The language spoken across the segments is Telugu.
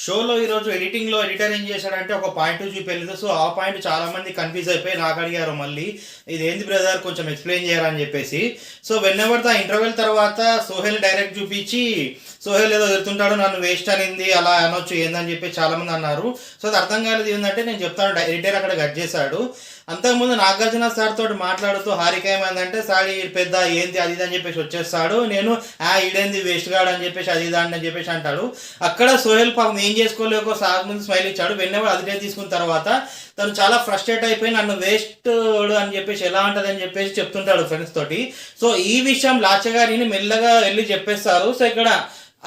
షోలో ఈరోజు ఎడిటింగ్‌లో ఎడిటర్ ఏం చేశాడంటే ఒక పాయింట్ చూపెళ్ళింది. సో, ఆ పాయింట్ చాలామంది కన్‌ఫ్యూజ్ అయిపోయి నాకడిగారు మళ్ళీ. "ఇదేంది బ్రదర్ కొంచెం ఎక్స్‌ప్లెయిన్ చేయరా" అని చెప్పేసి. సో, వెనెవర్ ద ఇంటర్వెల్ తర్వాత సోహెల్ డైరెక్ట్ చూపించి, "సోహెల్ ఏదో ఎళ్తుంటాడు నన్ను వేస్ట్ అనింది అలా అనొచ్చు ఏందని" చెప్పి చాలామంది అన్నారు. సో, అది అర్థం కాలేదు ఏందంటే నేను చెప్తాను ఎడిటర్ అక్కడ కట్ చేశాడు. అంతకుముందు నాగార్జున సార్ తోటి మాట్లాడుతూ హారిక ఏమైందంటే, "సార్ ఈడు పెద్ద ఏంది అది ఇది" అని చెప్పేసి వచ్చేస్తాడు. నేను ఈడేంది వేస్ట్ గాడు అని చెప్పేసి అది ఇది అని చెప్పేసి అంటాడు. అక్కడ సోహెల్ పాపం ఏం చేసుకోలేకో సార్ ముందు స్మైల్ ఇచ్చాడు. వెన్నెవర్ అదిటే తీసుకున్న తర్వాత తను చాలా ఫ్రస్ట్రేట్ అయిపోయి నన్ను వేస్ట్ అని చెప్పేసి ఎలా ఉంటుంది అని చెప్పేసి చెప్తుంటాడు ఫ్రెండ్స్ తోటి. సో ఈ విషయం లాచ గారిని మెల్లగా వెళ్ళి చెప్పేస్తారు. సో ఇక్కడ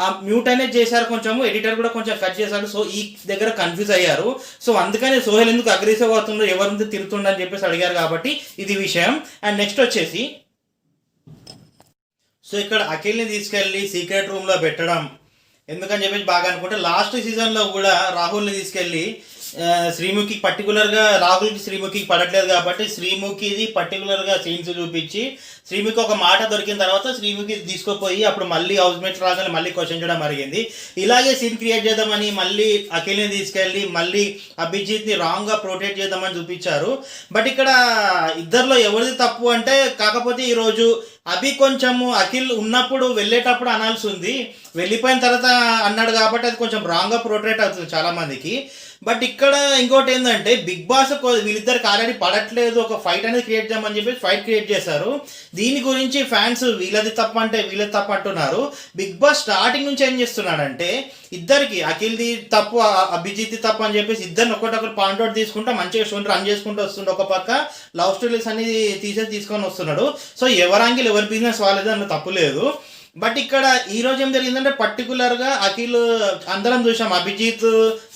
ఆ మ్యూట్ అనేది చేశారు, కొంచెం ఎడిటర్ కూడా కొంచెం కట్ చేశాడు. సో ఈ దగ్గర కన్ఫ్యూజ్ అయ్యారు. సో అందుకని సోహెల్ ఎందుకు అగ్రెసివ్ అవుతుండో, ఎవరిని తిరుగుతుండో అని చెప్పేసి అడిగారు కాబట్టి ఇది విషయం. అండ్ నెక్స్ట్ వచ్చేసి, సో ఇక్కడ అఖిల్ని తీసుకెళ్ళి సీక్రెట్ రూమ్లో పెట్టడం ఎందుకని చెప్పేసి బాగా అనుకుంటే, లాస్ట్ సీజన్లో కూడా రాహుల్ని తీసుకెళ్ళి శ్రీముఖికి పర్టికులర్గా రాహుల్కి శ్రీముఖికి పడట్లేదు కాబట్టి శ్రీముఖిది పర్టికులర్గా సీన్స్ చూపించి శ్రీముఖి ఒక మాట దొరికిన తర్వాత శ్రీముఖి తీసుకుపోయి అప్పుడు మళ్ళీ హౌస్ మేట్స్ రాగానే మళ్ళీ క్వశ్చన్ చేయడం జరిగింది. ఇలాగే సీన్ క్రియేట్ చేద్దామని మళ్ళీ అఖిల్ని తీసుకెళ్ళి మళ్ళీ అభిజిత్ని రాంగ్గా ప్రొటెక్ట్ చేద్దామని చూపించారు. బట్ ఇక్కడ ఇద్దరిలో ఎవరిది తప్పు అంటే, కాకపోతే ఈరోజు అభి కొంచెము అఖిల్ ఉన్నప్పుడు వెళ్ళేటప్పుడు అనాల్సి ఉంది, వెళ్ళిపోయిన తర్వాత అన్నాడు కాబట్టి అది కొంచెం రాంగ్గా ప్రొటెక్ట్ అవుతుంది చాలామందికి. బట్ ఇక్కడ ఇంకోటి ఏంటంటే, బిగ్ బాస్ వీళ్ళిద్దరికి ఆల్రెడీ పడట్లేదు, ఒక ఫైట్ అనేది క్రియేట్ చేయమని చెప్పేసి ఫైట్ క్రియేట్ చేశారు. దీని గురించి ఫ్యాన్స్ వీళ్ళది తప్పు అంటే వీళ్ళది తప్పు అంటున్నారు. బిగ్ బాస్ స్టార్టింగ్ నుంచి ఏం చేస్తున్నాడంటే, ఇద్దరికి అఖిల్ది తప్పు అభిజిత్ది తప్పు అని చెప్పేసి ఇద్దరిని ఒకటొకరు పాయింట్ అవుట్ తీసుకుంటా మంచిగా షోని రన్ చేసుకుంటూ వస్తుండే. ఒక పక్క లవ్ స్టోరీస్ అనేది తీసుకొని వస్తున్నాడు. సో ఎవరి యాంగిల్ ఎవరి బిజినెస్ వాళ్ళది అన్న తప్పు లేదు. బట్ ఇక్కడ ఈరోజు ఏం జరిగిందంటే, పర్టికులర్గా అఖిల్ అందరం చూసాం, అభిజిత్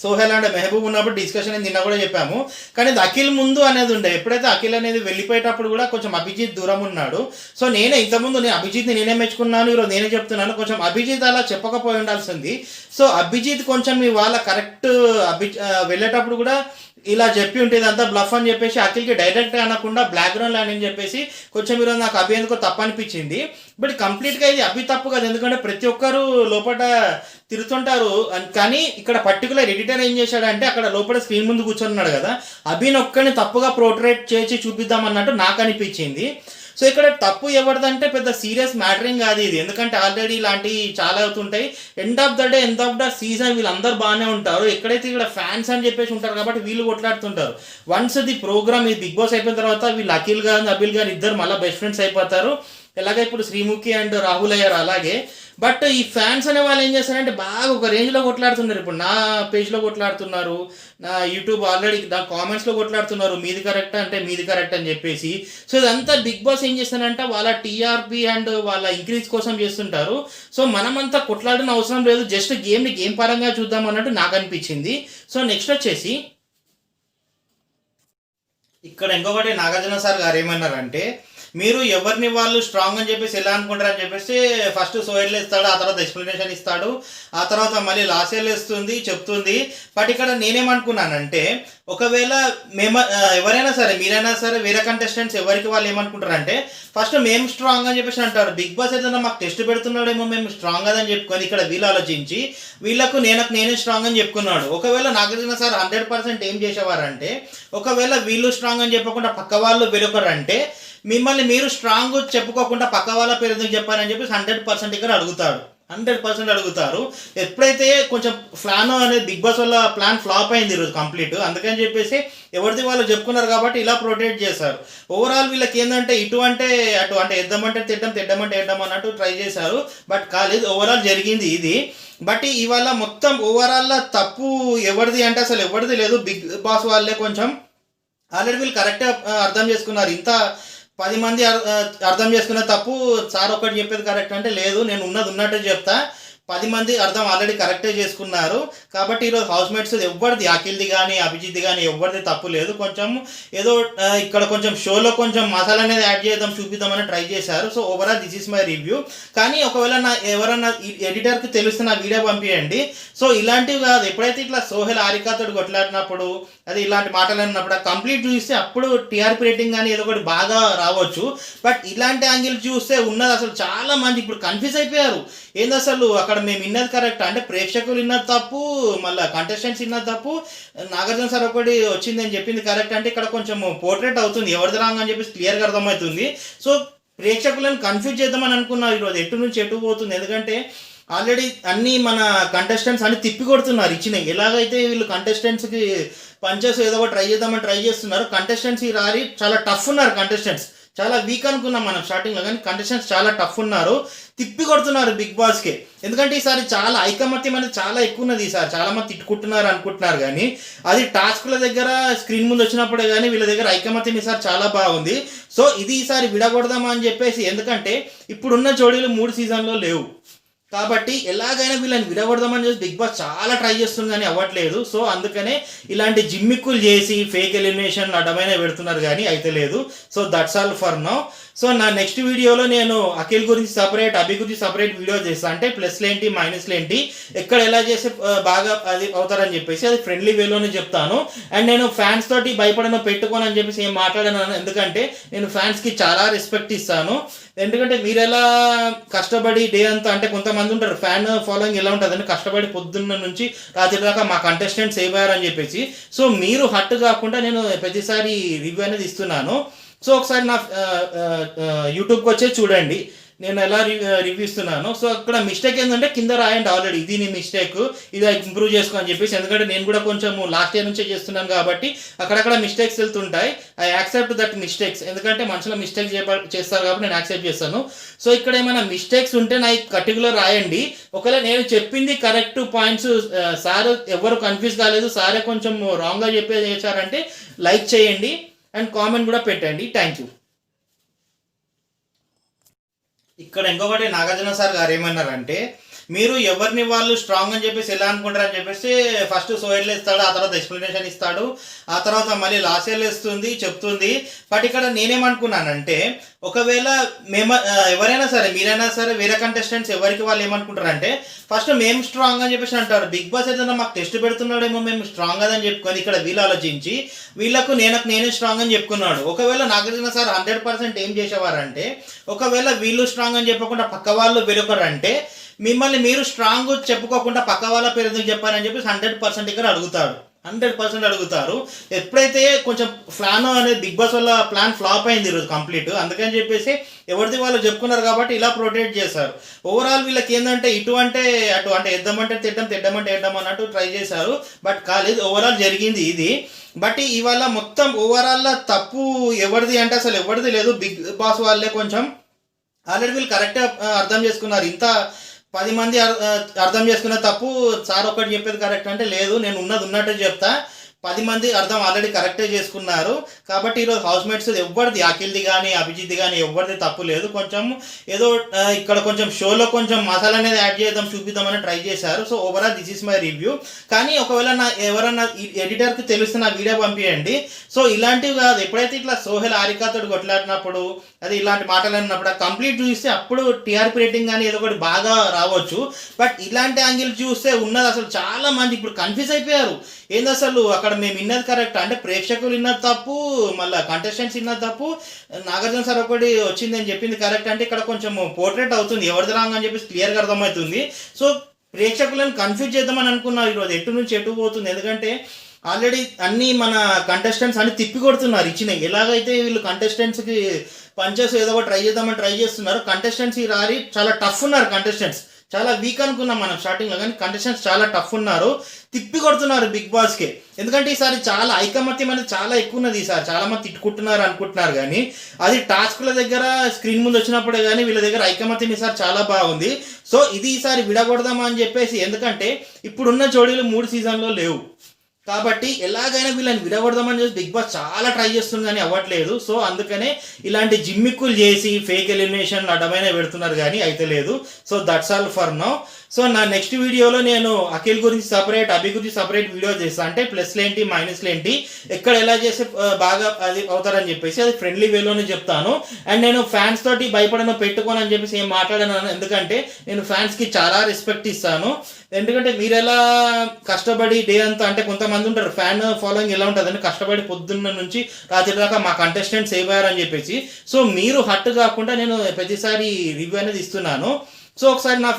సోహెల్ అండ్ మెహబూబ్ ఉన్నప్పుడు డిస్కషన్ నిన్న కూడా చెప్పాము. కానీ ఇది అఖిల్ ముందు అనేది ఉండే. ఎప్పుడైతే అఖిల్ అనేది వెళ్ళిపోయేటప్పుడు కూడా కొంచెం అభిజిత్ దూరం ఉన్నాడు. సో ఇంతకుముందు నేను అభిజిత్ని నేనే మెచ్చుకున్నాను, ఈరోజు నేనే చెప్తున్నాను, కొంచెం అభిజిత్ అలా చెప్పకపోయి ఉండాల్సింది. సో అభిజిత్ కొంచెం ఇవాళ కరెక్ట్ వెళ్ళేటప్పుడు కూడా ఇలా చెప్పి ఉంటే ఇదంతా బ్లఫ్ అని చెప్పేసి అఖిల్కి డైరెక్ట్ అనకుండా బ్యాక్గ్రౌండ్ ల్యాండ్ అని చెప్పేసి కొంచెం ఈరోజు నాకు అభి ఎందుకో తప్పు అనిపించింది. బట్ కంప్లీట్గా ఇది అభి తప్పు కాదు, ఎందుకంటే ప్రతి ఒక్కరు లోపల తిరుగుతుంటారు. కానీ ఇక్కడ పర్టికులర్ ఎడిటర్ ఏం చేశాడంటే, అక్కడ లోపల స్క్రీన్ ముందు కూర్చొని కదా, అభిని ఒక్కడిని తప్పుగా పోర్ట్రేట్ చేసి చూపిద్దాం అన్నట్టు నాకు అనిపించింది. సో ఇక్కడ తప్పు ఎవరిదంటే పెద్ద సీరియస్ మ్యాటరింగ్ కాదు ఇది, ఎందుకంటే ఆల్రెడీ ఇలాంటివి చాలా అవుతుంటాయి. ఎండ్ ఆఫ్ ద సీజన్ వీళ్ళందరూ బాగానే ఉంటారు. ఎక్కడైతే ఇక్కడ ఫ్యాన్స్ అని చెప్పేసి ఉంటారు కాబట్టి వీళ్ళు కొట్లాడుతుంటారు. వన్స్ ది ప్రోగ్రామ్ ఇది బిగ్ బాస్ అయిపోయిన తర్వాత వీళ్ళు అఖిల్ గారు అభిల్ గారు ఇద్దరు మళ్ళీ బెస్ట్ ఫ్రెండ్స్ అయిపోతారు. ఎలాగే ఇప్పుడు శ్రీముఖి అండ్ రాహుల్ అయ్యారు అలాగే. బట్ ఈ ఫ్యాన్స్ అనే వాళ్ళు ఏం చేస్తారంటే బాగా ఒక రేంజ్లో కొట్లాడుతున్నారు. ఇప్పుడు నా పేజ్లో కొట్లాడుతున్నారు, నా యూట్యూబ్ ఆల్రెడీ నా కామెంట్స్లో కొట్లాడుతున్నారు, మీది కరెక్ట్ అంటే మీది కరెక్ట్ అని చెప్పేసి. సో ఇదంతా బిగ్ బాస్ ఏం చేస్తారంటే వాళ్ళ టీఆర్పీ అండ్ వాళ్ళ ఇంక్రీజ్ కోసం చేస్తుంటారు. సో మనమంతా కొట్లాడిన అవసరం లేదు, జస్ట్ గేమ్ పరంగా చూద్దాం అన్నట్టు నాకు అనిపించింది. సో నెక్స్ట్ వచ్చేసి, ఇక్కడ ఇంకొకటి నాగార్జున సార్ గారు ఏమన్నారంటే, మీరు ఎవరిని వాళ్ళు స్ట్రాంగ్ అని చెప్పేసి ఎలా అనుకుంటారు అని చెప్పేసి ఫస్ట్ సోహెల్ ఇస్తాడు, ఆ తర్వాత ఎక్స్ప్లెనేషన్ ఇస్తాడు, ఆ తర్వాత మళ్ళీ లాసెల్ ఇస్తుంది చెప్తుంది. బట్ ఇక్కడ నేనేమనుకున్నానంటే, ఒకవేళ ఎవరైనా సరే మీరైనా సరే వేరే కంటెస్టెంట్స్ ఎవరికి వాళ్ళు ఏమనుకుంటారంటే, ఫస్ట్ మేము స్ట్రాంగ్ అని చెప్పేసి అంటారు. బిగ్ బాస్ ఏదైనా మాకు టెస్ట్ పెడుతున్నాడేమో మేము స్ట్రాంగ్ అని చెప్పుకొని ఇక్కడ వీళ్ళు ఆలోచించి వీళ్ళకు నేనే స్ట్రాంగ్ అని చెప్పుకున్నాడు. ఒకవేళ నాగార్జున సార్ 100% ఏం చేసేవారంటే, ఒకవేళ వీళ్ళు స్ట్రాంగ్ అని చెప్పకుండా పక్క వాళ్ళు వేరొకరంటే మిమ్మల్ని మీరు స్ట్రాంగ్ చెప్పుకోకుండా పక్క వాళ్ళ పేరు ఎందుకు చెప్పారని చెప్పేసి 100% ఇక్కడ 100% అడుగుతారు. ఎప్పుడైతే కొంచెం ప్లాన్ అనేది బిగ్ బాస్ వల్ల ప్లాన్ ఫ్లాప్ అయింది ఈరోజు కంప్లీట్, అందుకని చెప్పేసి ఎవరిది వాళ్ళు చెప్పుకున్నారు కాబట్టి ఇలా ప్రొటెక్ట్ చేశారు. ఓవరాల్ వీళ్ళకి ఏంటంటే ఇటు అంటే అటు, అంటే ఎద్దామంటే తెడ్డామంటే వేద్దాం అన్నట్టు ట్రై చేశారు. బట్ కాలేదు, ఓవరాల్ జరిగింది ఇది. బట్ ఇవాళ మొత్తం ఓవరాల్ తప్పు ఎవరిది అంటే అసలు ఎవరిది లేదు, బిగ్ బాస్ వాళ్ళే కొంచెం ఆల్రెడీ వీళ్ళు కరెక్ట్గా అర్థం చేసుకున్నారు. ఇంత 10 మంది అర్థం చేసుకునే తప్పు సార్ ఒకటి చెప్పేది కరెక్ట్ అంటే లేదు, నేను ఉన్నట్టు చెప్తా. 10 మంది అర్థం ఆల్రెడీ కరెక్టే చేసుకున్నారు. కాబట్టి ఈరోజు హౌస్ మేట్స్ ఎవరిది అఖిల్ది కానీ అభిజిత్ది కానీ ఎవరిది తప్పు లేదు. కొంచెం ఏదో ఇక్కడ కొంచెం షోలో కొంచెం మసాలా అనేది యాడ్ చేద్దాం చూపిద్దామని ట్రై చేశారు. So overall this is my review. కానీ ఒకవేళ ఎవరన్నా ఎడిటర్కి తెలిస్తే నా వీడియో పంపించండి. సో ఇలాంటివి కాదు, ఎప్పుడైతే ఇట్లా సోహెల్ హారికతో కొట్లాడినప్పుడు అది ఇలాంటి మాటలు అన్నప్పుడు కంప్లీట్ చూస్తే అప్పుడు టీఆర్పీ రేటింగ్ కానీ ఏదో ఒకటి బాగా రావచ్చు. బట్ ఇలాంటి యాంగిల్ చూస్తే ఉన్నది అసలు చాలా మంది ఇప్పుడు కన్ఫ్యూజ్ అయిపోయారు. ఏంది అసలు అక్కడ మేము విన్నది కరెక్ట్ అంటే ప్రేక్షకులు విన్నది తప్పు, మళ్ళీ కంటెస్టెంట్స్ విన్నది తప్పు, నాగార్జున సార్ ఒకటి వచ్చింది అని చెప్పింది కరెక్ట్ అంటే ఇక్కడ కొంచెం పోర్ట్రేట్ అవుతుంది ఎవరిది రాంగ్ అని చెప్పేసి క్లియర్గా అర్థమవుతుంది. సో ప్రేక్షకులను కన్ఫ్యూజ్ చేద్దామని అనుకున్నారు ఈరోజు ఎటు నుంచి ఎటు పోతుంది. ఎందుకంటే ఆల్రెడీ అన్నీ మన కంటెస్టెంట్స్ అన్ని తిప్పి కొడుతున్నారు ఇచ్చినాయి. ఎలాగైతే వీళ్ళు కంటెస్టెంట్స్కి పంచెస్ ఏదో ఒకటి ట్రై చేద్దామని ట్రై చేస్తున్నారు. కంటెస్టెంట్స్ ఈ రారి చాలా టఫ్ ఉన్నారు. కంటెస్టెంట్స్ చాలా వీక్ అనుకున్నాం మనం స్టార్టింగ్లో, కానీ కంటెస్టెంట్స్ చాలా టఫ్ ఉన్నారు, తిప్పి కొడుతున్నారు బిగ్ బాస్కి. ఎందుకంటే ఈసారి చాలా ఐకమత్యం అనేది చాలా ఎక్కువ ఉన్నది. ఈసారి చాలా మంది తిట్టుకుంటున్నారు అనుకుంటున్నారు, కానీ అది టాస్క్ల దగ్గర స్క్రీన్ ముందు వచ్చినప్పుడే కానీ వీళ్ళ దగ్గర ఐకమత్యం ఈసారి చాలా బాగుంది. సో ఇది ఈసారి విడగొడదామా అని చెప్పేసి, ఎందుకంటే ఇప్పుడున్న జోడీలు 3 సీజన్లో లేవు కాబట్టి ఎలాగైనా వీళ్ళని విడగొడదామని చెప్పి బిగ్ బాస్ చాలా ట్రై చేస్తుంది కానీ అవ్వట్లేదు. సో అందుకనే ఇలాంటి జిమ్మిక్కులు చేసి ఫేక్ ఎలిమినేషన్ అడ్డమైన పెడుతున్నారు కానీ అయితే లేదు. So that's all for now. So నా నెక్స్ట్ వీడియోలో నేను అఖిల్ గురించి సపరేట్, అభి గురించి సపరేట్ వీడియో చేస్తాను. అంటే ప్లస్లు ఏంటి మైనస్లు ఏంటి, ఎక్కడ ఎలా చేస్తే బాగా అది అవుతారని చెప్పేసి అది ఫ్రెండ్లీ వేలోనే చెప్తాను. అండ్ నేను ఫ్యాన్స్ తోటి భయపడను పెట్టుకోను అని చెప్పేసి ఏం మాట్లాడాను, ఎందుకంటే నేను ఫ్యాన్స్కి చాలా రెస్పెక్ట్ ఇస్తాను. ఎందుకంటే మీరు ఎలా కష్టపడి డే అంతా, అంటే కొంతమంది ఉంటారు ఫ్యాన్ ఫాలోయింగ్ ఎలా ఉంటుంది అంటే కష్టపడి పొద్దున్న నుంచి రాత్రి దాకా మా కంటెస్టెంట్స్ అయిపోయారని చెప్పేసి. సో మీరు హట్ కాకుండా నేను ప్రతిసారి రివ్యూ అనేది ఇస్తున్నాను. సో ఒకసారి నా యూట్యూబ్కి వచ్చే చూడండి నేను ఎలా రివ్యూ ఇస్తున్నాను. సో అక్కడ మిస్టేక్ ఏంటంటే కింద రాయండి ఆల్రెడీ ఇది నీ మిస్టేక్, ఇది ఇంప్రూవ్ చేసుకో అని చెప్పేసి. ఎందుకంటే నేను కూడా కొంచెం లాస్ట్ ఇయర్ నుంచే చేస్తున్నాను కాబట్టి అక్కడక్కడ మిస్టేక్స్ వెళ్తుంటాయి. ఐ యాక్సెప్ట్ దట్ మిస్టేక్స్, ఎందుకంటే మనుషులు మిస్టేక్స్ చేస్తారు కాబట్టి నేను యాక్సెప్ట్ చేస్తాను. సో ఇక్కడ ఏమైనా మిస్టేక్స్ ఉంటే నాకు పర్టికులర్ రాయండి. ఒకవేళ నేను చెప్పింది కరెక్ట్ పాయింట్స్, సార్ ఎవరు కన్ఫ్యూజ్ కాలేదు, సారే కొంచెం రాంగ్గా చేశారంటే లైక్ చేయండి అండ్ కామెంట్ కూడా పెట్టండి. Thank you. ఇక్కడ ఇంకొకటి నాగార్జున సార్ గారు ఏమన్నారంటే, మీరు ఎవరిని వాళ్ళు స్ట్రాంగ్ అని చెప్పేసి ఎలా అనుకుంటారు అని చెప్పేసి ఫస్ట్ సోయర్లు ఇస్తాడు, ఆ తర్వాత ఎక్స్ప్లెనేషన్ ఇస్తాడు, ఆ తర్వాత మళ్ళీ లాస్యర్లు ఇస్తుంది చెప్తుంది. బట్ ఇక్కడ నేనేమనుకున్నానంటే, ఒకవేళ ఎవరైనా సరే మీరైనా సరే వేరే కంటెస్టెంట్స్ ఎవరికి వాళ్ళు ఏమనుకుంటారంటే ఫస్ట్ మేము స్ట్రాంగ్ అని చెప్పేసి అంటారు. బిగ్ బాస్ ఏదైనా మాకు టెస్ట్ పెడుతున్నాడేమో మేము స్ట్రాంగ్ అని చెప్పుకొని ఇక్కడ వీళ్ళు ఆలోచించి వీళ్ళకు నేనే స్ట్రాంగ్ అని చెప్పుకున్నాడు. ఒకవేళ నాగార్జున సార్ 100% ఏం చేసేవారంటే, ఒకవేళ వీళ్ళు స్ట్రాంగ్ అని చెప్పకుండా పక్క వాళ్ళు వేరొకరంటే మిమ్మల్ని మీరు స్ట్రాంగ్ చెప్పుకోకుండా పక్క వాళ్ళ పేరు ఎందుకు చెప్పారని చెప్పేసి 100% ఇక్కడ అడుగుతాడు. 100% అడుగుతారు. ఎప్పుడైతే కొంచెం ప్లాన్ అనేది బిగ్ బాస్ వల్ల ప్లాన్ ఫ్లాప్ అయింది ఈరోజు కంప్లీట్, అందుకని చెప్పేసి ఎవరిది వాళ్ళు చెప్పుకున్నారు కాబట్టి ఇలా ప్రొటెక్ట్ చేశారు. ఓవరాల్ వీళ్ళకి ఏంటంటే ఇటు అంటే అటు, అంటే ఎద్దామంటే తెడ్డమంటే ఎడ్దాం అన్నట్టు ట్రై చేశారు, బట్ కాలేదు. ఓవరాల్ జరిగింది ఇది. బట్ ఇవాళ మొత్తం ఓవరాల్ తప్పు ఎవరిది అంటే అసలు ఎవరిది లేదు, బిగ్ బాస్ వాళ్ళే కొంచెం ఆల్రెడీ వీళ్ళు కరెక్ట్గా అర్థం చేసుకున్నారు. ఇంత 10 మంది అర్థం చేసుకున్న తప్పు సార్ ఒక్కటి చెప్పేది కరెక్ట్ అంటే లేదు, నేను ఉన్నట్టు చెప్తా. 10 మంది అర్థం ఆల్రెడీ కరెక్టే చేసుకున్నారు కాబట్టి ఈరోజు హౌస్ మేట్స్ ఎవరిది, అఖిల్ది కానీ అభిజిత్ది కానీ ఎవరిది తప్పు లేదు. కొంచెం ఏదో ఇక్కడ కొంచెం షోలో కొంచెం మసాలా అనేది యాడ్ చేద్దాం చూపిద్దామని ట్రై చేశారు. So overall this is my review. కానీ ఒకవేళ ఎవరన్నా ఎడిటర్కి తెలిస్తే నా వీడియో పంపించండి. సో ఇలాంటివి కాదు, ఎప్పుడైతే ఇట్లా సోహెల్ ఆరికాతో కొట్లాడినప్పుడు అది ఇలాంటి మాటలు అన్నప్పుడు కంప్లీట్ చూస్తే అప్పుడు టీఆర్పీ రేటింగ్ కానీ ఏదో ఒకటి బాగా రావచ్చు. బట్ ఇలాంటి యాంగిల్ చూస్తే ఉన్నది అసలు చాలా మంది ఇప్పుడు కన్ఫ్యూజ్ అయిపోయారు. ఏంది అసలు అక్కడ మేము విన్నది కరెక్ట్ అంటే ప్రేక్షకులు విన్నది తప్పు, మళ్ళీ కంటెస్టెంట్స్ విన్నది తప్పు, నాగార్జున సార్ ఒకటి వచ్చింది అని చెప్పింది కరెక్ట్ అంటే ఇక్కడ కొంచెం పోర్ట్రేట్ అవుతుంది ఎవరిది రాంగ్ అని చెప్పేసి క్లియర్గా అర్థమవుతుంది. సో ప్రేక్షకులను కన్ఫ్యూజ్ చేద్దామని అనుకున్నారు ఈరోజు ఎటు నుంచి ఎటు పోతుంది. ఎందుకంటే ఆల్రెడీ అన్నీ మన కంటెస్టెంట్స్ అన్ని తిప్పి కొడుతున్నారు ఇచ్చినాయి. ఎలాగైతే వీళ్ళు కంటెస్టెంట్స్కి పంచెస్ ఏదో ఒకటి ట్రై చేద్దామని ట్రై చేస్తున్నారు. కంటెస్టెంట్స్ ఈ రారి చాలా టఫ్ ఉన్నారు. కంటెస్టెంట్స్ చాలా వీక్ అనుకున్నాం మనం స్టార్టింగ్లో, కానీ కంటెస్టెంట్స్ చాలా టఫ్ ఉన్నారు, తిప్పి కొడుతున్నారు బిగ్ బాస్కి. ఎందుకంటే ఈసారి చాలా ఐకమత్యం అనేది చాలా ఎక్కువ ఉన్నది. ఈసారి చాలా మంది తిట్టుకుంటున్నారు అనుకుంటున్నారు, కానీ అది టాస్క్ల దగ్గర స్క్రీన్ ముందు వచ్చినప్పుడే కానీ వీళ్ళ దగ్గర ఐకమత్యం ఈసారి చాలా బాగుంది. సో ఇది ఈసారి విడగొడదామా అని చెప్పేసి, ఎందుకంటే ఇప్పుడున్న జోడీలు 3 సీజన్లో లేవు కాబట్టి ఎలాగైనా వీళ్ళని విడగొడదామని చెప్పి బిగ్ బాస్ చాలా ట్రై చేస్తుంది కానీ అవ్వట్లేదు. సో అందుకనే ఇలాంటి జిమ్మిక్కులు చేసి ఫేక్ ఎలిమినేషన్ అడ్డమైన పెడుతున్నారు కానీ అయితే లేదు. So that's all for now. So నా నెక్స్ట్ వీడియోలో నేను అఖిల్ గురించి సపరేట్, అభి గురించి సపరేట్ వీడియో చేస్తాను. అంటే ప్లస్లు ఏంటి మైనస్లు ఏంటి, ఎక్కడ ఎలా చేస్తే బాగా అది అవుతారని చెప్పేసి అది ఫ్రెండ్లీ వేలోనే చెప్తాను. అండ్ నేను ఫ్యాన్స్ తోటి భయపడను పెట్టుకోను అని చెప్పేసి ఏం మాట్లాడాను, ఎందుకంటే నేను ఫ్యాన్స్కి చాలా రెస్పెక్ట్ ఇస్తాను. ఎందుకంటే మీరు ఎలా కష్టపడి డే అంతా, అంటే కొంతమంది ఉంటారు ఫ్యాన్ ఫాలోయింగ్ ఎలా ఉంటుంది అంటే కష్టపడి పొద్దున్న నుంచి రాత్రి దాకా మా కంటెస్టెంట్స్ అయిపోయారని చెప్పేసి. సో మీరు హట్ కాకుండా నేను ప్రతిసారి రివ్యూ అనేది ఇస్తున్నాను. సో ఒకసారి నా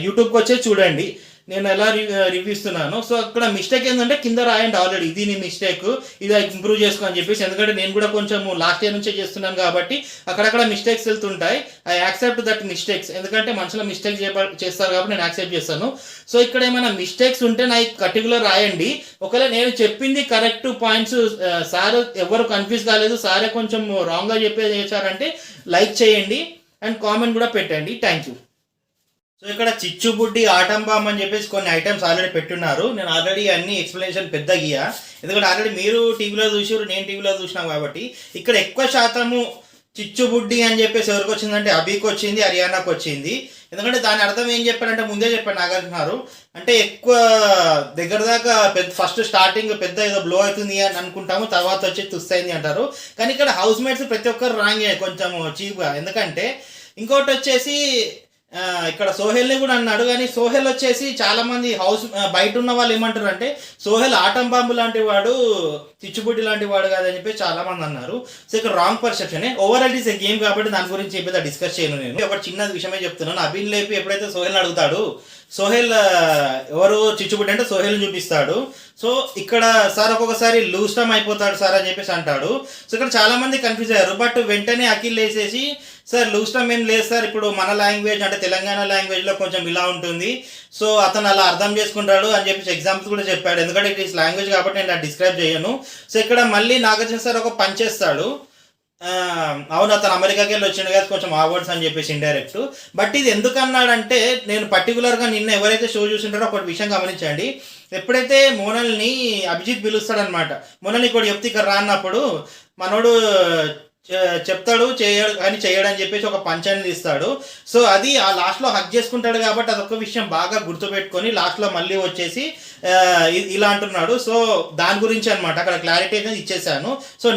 యూట్యూబ్కి వచ్చే చూడండి నేను ఎలా రివ్యూ ఇస్తున్నాను. సో అక్కడ మిస్టేక్ ఏంటంటే కింద రాయండి ఆల్రెడీ ఇది నీ మిస్టేక్, ఇది ఇంప్రూవ్ చేసుకో అని చెప్పేసి. ఎందుకంటే నేను కూడా కొంచెం లాస్ట్ ఇయర్ నుంచే చేస్తున్నాను కాబట్టి అక్కడక్కడ మిస్టేక్స్ వెళ్తుంటాయి. ఐ యాక్సెప్ట్ దట్ మిస్టేక్స్, ఎందుకంటే మనుషులు మిస్టేక్ చేస్తారు కాబట్టి నేను యాక్సెప్ట్ చేస్తాను. సో ఇక్కడ ఏమైనా మిస్టేక్స్ ఉంటే నాకు పర్టికులర్ రాయండి. ఒకవేళ నేను చెప్పింది కరెక్ట్ పాయింట్స్, సార్ ఎవరు కన్ఫ్యూజ్ కాలేదు, సారే కొంచెం రాంగ్గా చేశారంటే లైక్ చేయండి అండ్ కామెంట్ కూడా పెట్టండి. Thank you. సో ఇక్కడ చిచ్చుబుడ్డి ఆటం బాంబ్ అని చెప్పేసి కొన్ని ఐటమ్స్ ఆల్రెడీ పెట్టున్నారు. నేను ఆల్రెడీ అన్ని ఎక్స్ప్లెనేషన్ పెద్ద గీయా, ఎందుకంటే ఆల్రెడీ మీరు టీవీలో చూసారు, నేను టీవీలో చూసినాం కాబట్టి. ఇక్కడ ఎక్కువ శాతము చిచ్చుబుడ్డి అని చెప్పేసి ఎవరికి వచ్చిందంటే అభికి వచ్చింది, హర్యానాకు వచ్చింది. ఎందుకంటే దాని అర్థం ఏం చెప్పారంటే ముందే చెప్పాను నాగార్జునారు, అంటే ఎక్కువ దగ్గర దాకా ఫస్ట్ స్టార్టింగ్ పెద్ద ఏదో బ్లో అవుతుంది అని అనుకుంటాము, తర్వాత వచ్చి తుస్తయింది అంటారు. కానీ ఇక్కడ హౌస్ మేట్స్ ప్రతి ఒక్కరు రాంగే కొంచెం చీప్గా. ఎందుకంటే ఇంకోటి వచ్చేసి ఇక్కడ సోహెల్ని కూడా అన్నాడు, కానీ సోహెల్ వచ్చేసి చాలా మంది బయట ఉన్న వాళ్ళు ఏమంటారు అంటే సోహెల్ ఆటం బాంబు లాంటి వాడు, చిచ్చుబుడ్డి లాంటి వాడు కాదని చెప్పి చాలా మంది అన్నారు. సో ఇక్కడ wrong perception. Overall is a game కాబట్టి దాని గురించి చెప్పేది డిస్కస్ చేయను. నేను ఒక చిన్న విషయమే చెప్తున్నాను. అభిన్ లేపి ఎప్పుడైతే సోహెల్ అడుగుతాడు, సోహెల్ ఎవరు చిచ్చుబుడ్డి అంటే సోహెల్ చూపిస్తాడు. సో ఇక్కడ సార్ ఒక్కొక్కసారి లూజ్ టైమ్ అయిపోతాడు సార్ అని చెప్పేసి అంటాడు. సో ఇక్కడ చాలా మంది కన్ఫ్యూజ్ అయ్యారు. బట్ వెంటనే అఖిల్ వేసేసి సార్ లూజ్ టైమ్ ఏం లేదు సార్, ఇప్పుడు మన లాంగ్వేజ్ అంటే తెలంగాణ లాంగ్వేజ్లో కొంచెం ఇలా ఉంటుంది, సో అతను అలా అర్థం చేసుకుంటాడు అని చెప్పేసి ఎగ్జాంపుల్స్ కూడా చెప్పాడు. ఎందుకంటే ఇట్ ఈస్ లాంగ్వేజ్ కాబట్టి నేను డిస్క్రైబ్ చేయను. సో ఇక్కడ మళ్ళీ నాగార్జున సార్ ఒక పని చేస్తాడు, అవును అతను అమెరికాకి వెళ్ళి వచ్చిండు కదా కొంచెం అవార్డ్స్ అని చెప్పేసి ఇండైరెక్ట్. బట్ ఇది ఎందుకు అన్నాడంటే నేను పర్టికులర్గా నిన్న ఎవరైతే షో చూసింటారో ఒక విషయం గమనించండి. ఎప్పుడైతే మోనల్ని అభిజిత్ పిలుస్తాడనమాట, మోనల్ని ఇక్కడ చెప్తే ఇక్కడ రాన్నప్పుడు మనోడు చెప్తాడు చేయడు అని చేయడని చెప్పేసి ఒక పంచాన్ని తీస్తాడు. సో అది ఆ లాస్ట్లో హక్ చేసుకుంటాడు కాబట్టి అదొక విషయం బాగా గుర్తుపెట్టుకొని లాస్ట్లో మళ్ళీ వచ్చేసి ఇలా అంటున్నాడు. సో దాని గురించి అనమాట అక్కడ క్లారిటీ అనేది ఇచ్చేసాను. సో